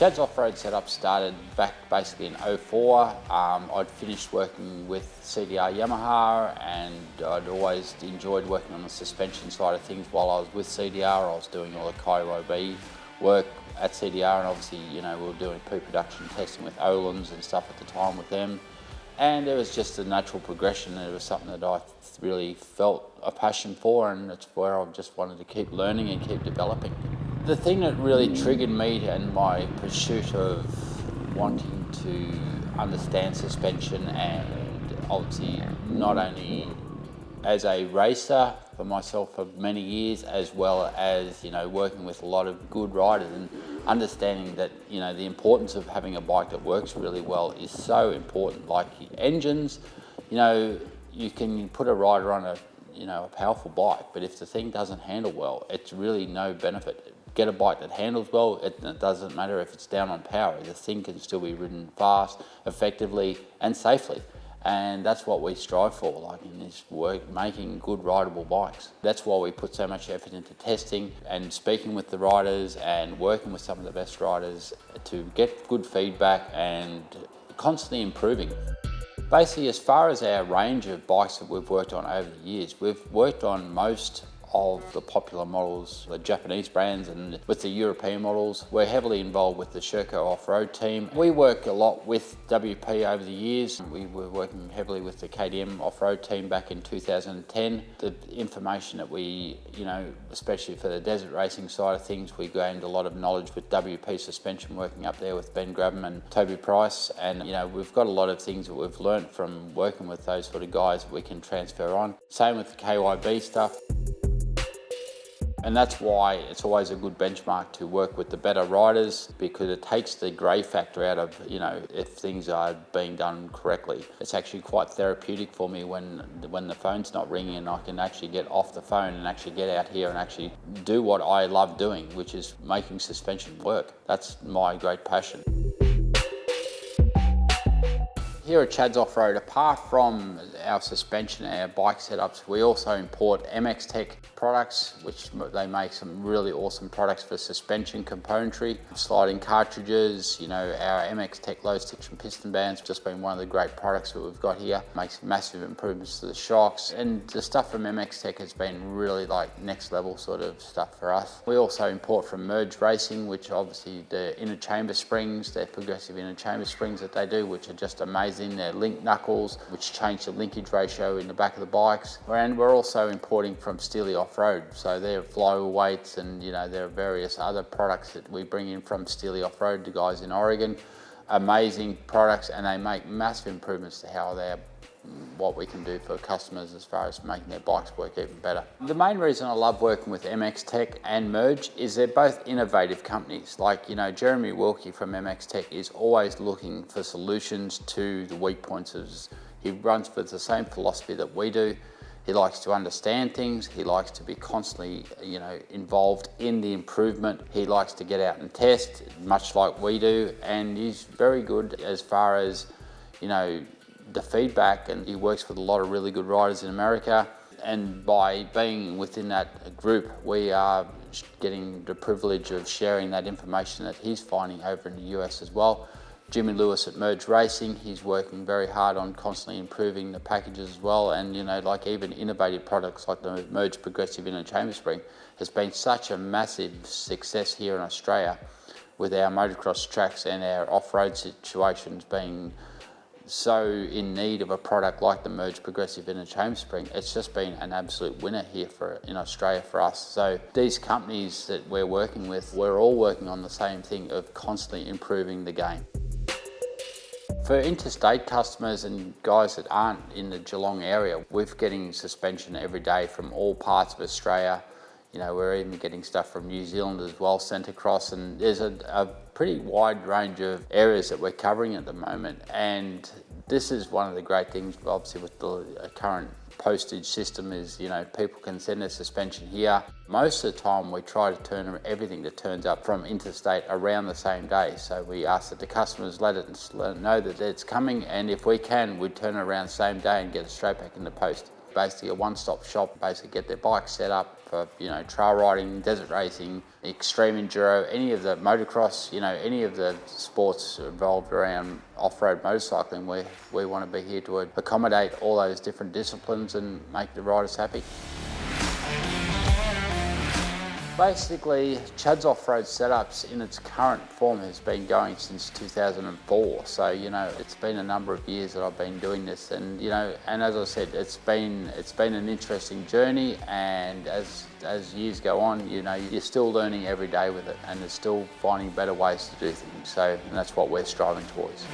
Chad's Offroad setup started back basically in '04. I'd finished working with CDR Yamaha, and I'd always enjoyed working on the suspension side of things. While I was with CDR, I was doing all the KYB work at CDR, and obviously, we were doing pre-production testing with Olands and stuff at the time with them. And it was just a natural progression. It was something that I really felt a passion for, and it's where I just wanted to keep learning and keep developing. The thing that really triggered me and my pursuit of wanting to understand suspension, and obviously not only as a racer for myself for many years, as well as working with a lot of good riders and understanding that the importance of having a bike that works really well is so important. Like engines, you can put a rider on a powerful bike, but if the thing doesn't handle well, it's really no benefit. Get a bike that handles well. It doesn't matter if it's down on power. The thing can still be ridden fast, effectively, and safely. And that's what we strive for, like in this work, making good rideable bikes. That's why we put so much effort into testing and speaking with the riders and working with some of the best riders to get good feedback and constantly improving. Basically, as far as our range of bikes that we've worked on over the years, we've worked on most of the popular models, the Japanese brands, and with the European models. We're heavily involved with the Sherco Offroad team. We work a lot with WP over the years. We were working heavily with the KTM Offroad team back in 2010. The information that we, especially for the desert racing side of things, we gained a lot of knowledge with WP suspension, working up there with Ben Grabham and Toby Price. And we've got a lot of things that we've learned from working with those sort of guys that we can transfer on. Same with the KYB stuff. And that's why it's always a good benchmark to work with the better riders, because it takes the grey factor out of, if things are being done correctly. It's actually quite therapeutic for me when the phone's not ringing and I can actually get off the phone and actually get out here and actually do what I love doing, which is making suspension work. That's my great passion. Here at Chad's Offroad, apart from our suspension and our bike setups, we also import MX Tech products, which they make some really awesome products for suspension componentry, sliding cartridges, our MX Tech low stick and piston bands, just been one of the great products that we've got here. Makes massive improvements to the shocks, and the stuff from MX Tech has been really like next level sort of stuff for us. We also import from Merge Racing, which obviously the inner chamber springs, their progressive inner chamber springs that they do, which are just amazing. Their link knuckles, which change the linkage ratio in the back of the bikes. And we're also importing from Steely Offroad, so their flyweights and there are various other products that we bring in from Steely Offroad, the guys in Oregon. Amazing products, and they make massive improvements to what we can do for customers as far as making their bikes work even better. The main reason I love working with MX Tech and Merge is they're both innovative companies. Like, Jeremy Wilkie from MX Tech is always looking for solutions to the weak points. He runs with the same philosophy that we do. He likes to understand things. He likes to be constantly, involved in the improvement. He likes to get out and test, much like we do. And he's very good as far as, the feedback, and he works with a lot of really good riders in America. And by being within that group, we are getting the privilege of sharing that information that he's finding over in the US as well. Jimmy Lewis at Merge Racing, he's working very hard on constantly improving the packages as well. And like even innovative products like the Merge Progressive Inner Chamber Spring has been such a massive success here in Australia, with our motocross tracks and our off-road situations being so in need of a product like the Merge Progressive Inner Chamber Spring. It's just been an absolute winner here in Australia for us. So these companies that we're working with, we're all working on the same thing of constantly improving the game. For interstate customers and guys that aren't in the Geelong area, we're getting suspension every day from all parts of Australia. We're even getting stuff from New Zealand as well, sent across, and there's a pretty wide range of areas that we're covering at the moment. And this is one of the great things, obviously, with the current postage system is, people can send their suspension here. Most of the time we try to turn everything that turns up from interstate around the same day. So we ask that the customers let it know that it's coming, and if we can, we turn it around the same day and get it straight back in the post. basically a one-stop shop, basically get their bikes set up for, you know, trail riding, desert racing, extreme enduro, any of the motocross, you know, any of the sports involved around off-road motorcycling. We want to be here to accommodate all those different disciplines and make the riders happy. Basically, Chad's Off-Road Setups in its current form has been going since 2004. So, you know, it's been a number of years that I've been doing this, and, you know, and as I said, it's been an interesting journey, and as years go on, you know, you're still learning every day with it, and you're still finding better ways to do things. So, and that's what we're striving towards.